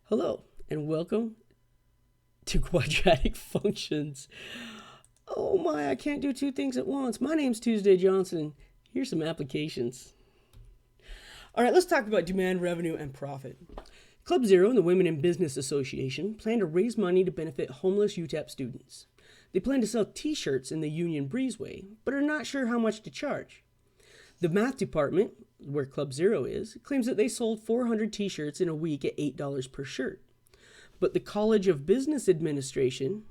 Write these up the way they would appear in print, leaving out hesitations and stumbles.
Hello, and welcome to Quadratic Functions. Oh my, I can't do two things at once. My name's Tuesday Johnson. Here's some applications. All right, let's talk about demand, revenue, and profit. Club Zero and the Women in Business Association plan to raise money to benefit homeless UTEP students. They plan to sell t-shirts in the Union Breezeway, but are not sure how much to charge. The math department, where Club Zero is, claims that they sold 400 t-shirts in a week at $8 per shirt. But the College of Business Administration,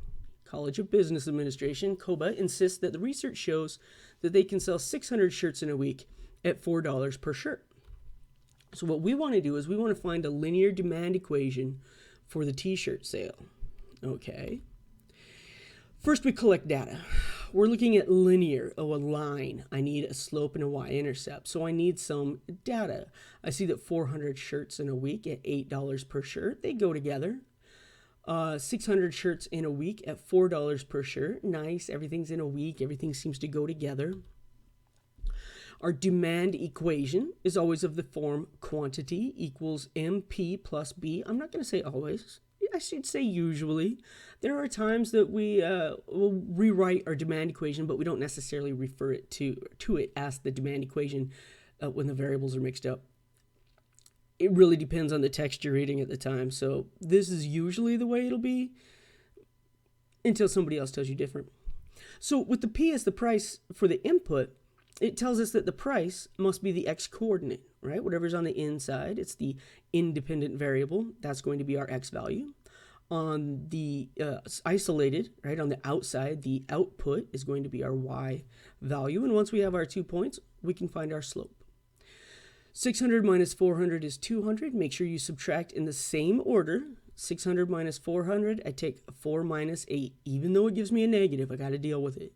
COBA, insists that the research shows that they can sell 600 shirts in a week at $4 per shirt. So what we want to do is we want to find a linear demand equation for the t-shirt sale. Okay. First, we collect data. We're looking at linear, a line. I need a slope and a y-intercept, so I need some data. I see that 400 shirts in a week at $8 per shirt, they go together. 600 shirts in a week at $4 per shirt. Nice, everything's in a week, everything seems to go together. Our demand equation is always of the form quantity equals MP plus B. I'm not going to say always. I should say usually. There are times that we will rewrite our demand equation, but we don't necessarily refer it to it as the demand equation when the variables are mixed up. It really depends on the text you're reading at the time. So this is usually the way it'll be until somebody else tells you different. So with the P as the price for the input, it tells us that the price must be the x coordinate, right? Whatever's on the inside, it's the independent variable. That's going to be our x value. On the isolated, right, on the outside, the output is going to be our y value. And once we have our 2 points, we can find our slope. 600 minus 400 is 200. Make sure you subtract in the same order. 600 minus 400, I take 4 minus 8. Even though it gives me a negative, I got to deal with it.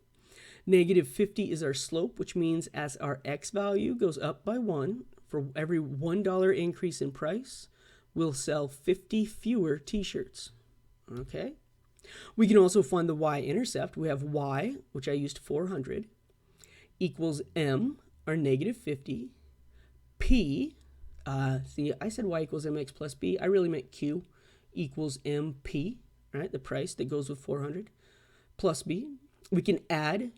Negative 50 is our slope, which means as our x value goes up by 1, for every $1 increase in price, we'll sell 50 fewer t-shirts. Okay? We can also find the y-intercept. We have y, which I used 400, equals m, our negative 50, p, see, I said y equals mx plus b. I really meant q equals mp, right? The price that goes with 400, plus b. We can add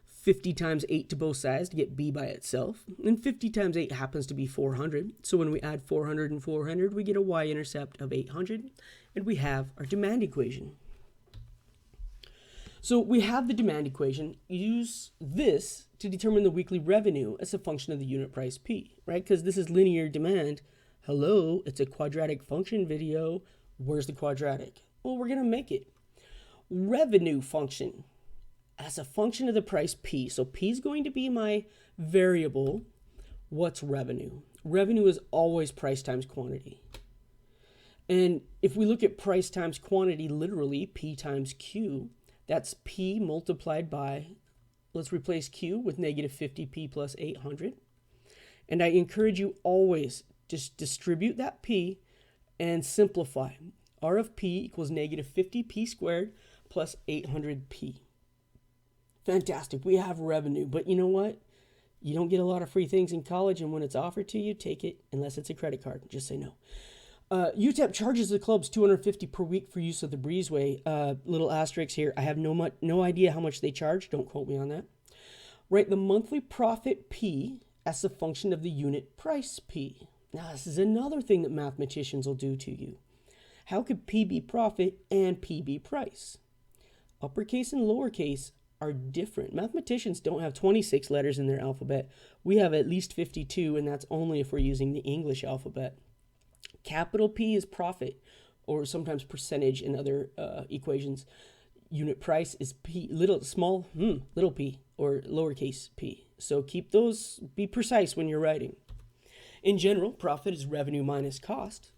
50 times 8 to both sides to get b by itself. And 50 times 8 happens to be 400. So when we add 400 and 400, we get a y-intercept of 800. And we have our demand equation. So we have the demand equation. Use this to determine the weekly revenue as a function of the unit price P, right? Because this is linear demand. Hello, it's a quadratic function video. Where's the quadratic? Well, we're going to make it. Revenue function as a function of the price P. So P is going to be my variable. What's revenue? Revenue is always price times quantity. And if we look at price times quantity, literally P times Q, that's P multiplied by, let's replace Q with negative 50P plus 800. And I encourage you always just distribute that P and simplify. R of P equals negative 50P squared plus 800P. Fantastic. We have revenue, but you know what? You don't get a lot of free things in college, and when it's offered to you, take it unless it's a credit card. Just say no. UTEP charges the clubs $250 per week for use of the breezeway. Little asterisk here. I have no idea how much they charge. Don't quote me on that. Write the monthly profit P as a function of the unit price P. Now, this is another thing that mathematicians will do to you. How could P be profit and P be price? Uppercase and lowercase are different. Mathematicians don't have 26 letters in their alphabet. We have at least 52, and that's only if we're using the English alphabet. Capital P is profit, or sometimes percentage in other equations. Unit price is P, little p, or lowercase p. So keep those, be precise when you're writing. In general, profit is revenue minus cost.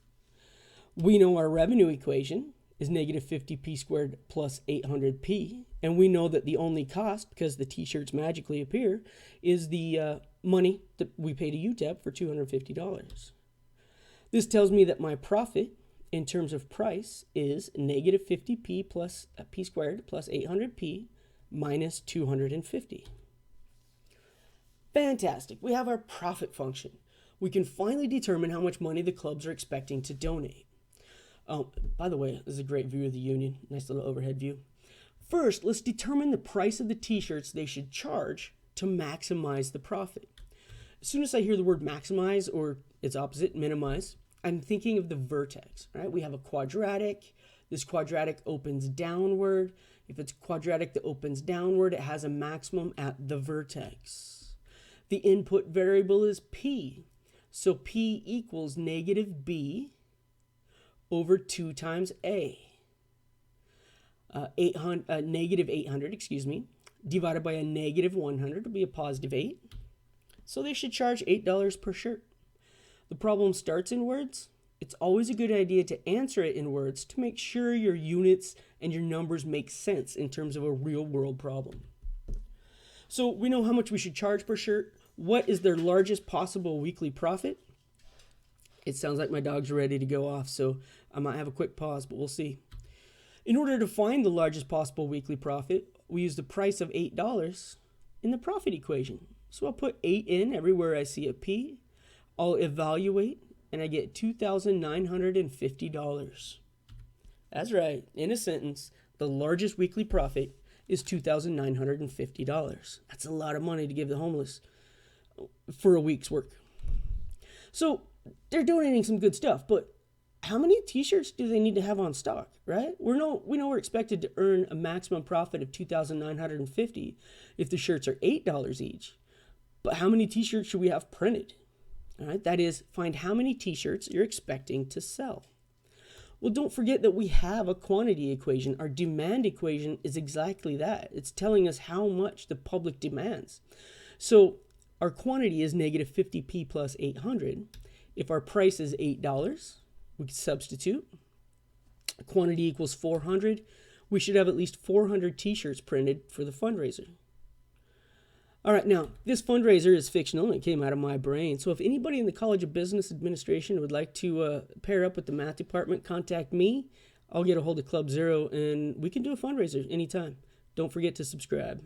We know our revenue equation is negative 50p squared plus 800p. And we know that the only cost, because the t-shirts magically appear, is the money that we pay to UTEP for $250. This tells me that my profit in terms of price is negative 50p plus p squared plus 800p minus 250. Fantastic. We have our profit function. We can finally determine how much money the clubs are expecting to donate. Oh, by the way, this is a great view of the union. Nice little overhead view. First, let's determine the price of the t-shirts they should charge to maximize the profit. As soon as I hear the word maximize, or its opposite, minimize, I'm thinking of the vertex, right? We have a quadratic. This quadratic opens downward. If it's quadratic that opens downward, it has a maximum at the vertex. The input variable is p. So p equals negative b over 2 times a. Negative 800, divided by a negative 100 will be a positive 8. So they should charge $8 per shirt. The problem starts in words. It's always a good idea to answer it in words to make sure your units and your numbers make sense in terms of a real world problem. So we know how much we should charge per shirt. What is their largest possible weekly profit? It sounds like my dog's ready to go off, so I might have a quick pause, but we'll see. In order to find the largest possible weekly profit, we use the price of $8 in the profit equation. So I'll put 8 in everywhere I see a P. I'll evaluate, and I get $2,950. That's right. In a sentence, the largest weekly profit is $2,950. That's a lot of money to give the homeless for a week's work. So they're donating some good stuff, but how many t-shirts do they need to have on stock, right? We know we're expected to earn a maximum profit of $2,950 if the shirts are $8 each. But how many t-shirts should we have printed? All right, that is, find how many t-shirts you're expecting to sell. Well, don't forget that we have a quantity equation. Our demand equation is exactly that. It's telling us how much the public demands. So our quantity is negative 50p plus 800. If our price is $8, we can substitute. Quantity equals 400. We should have at least 400 t-shirts printed for the fundraiser. All right, now, this fundraiser is fictional and it came out of my brain. So if anybody in the College of Business Administration would like to pair up with the math department, contact me. I'll get a hold of Club Zero and we can do a fundraiser anytime. Don't forget to subscribe.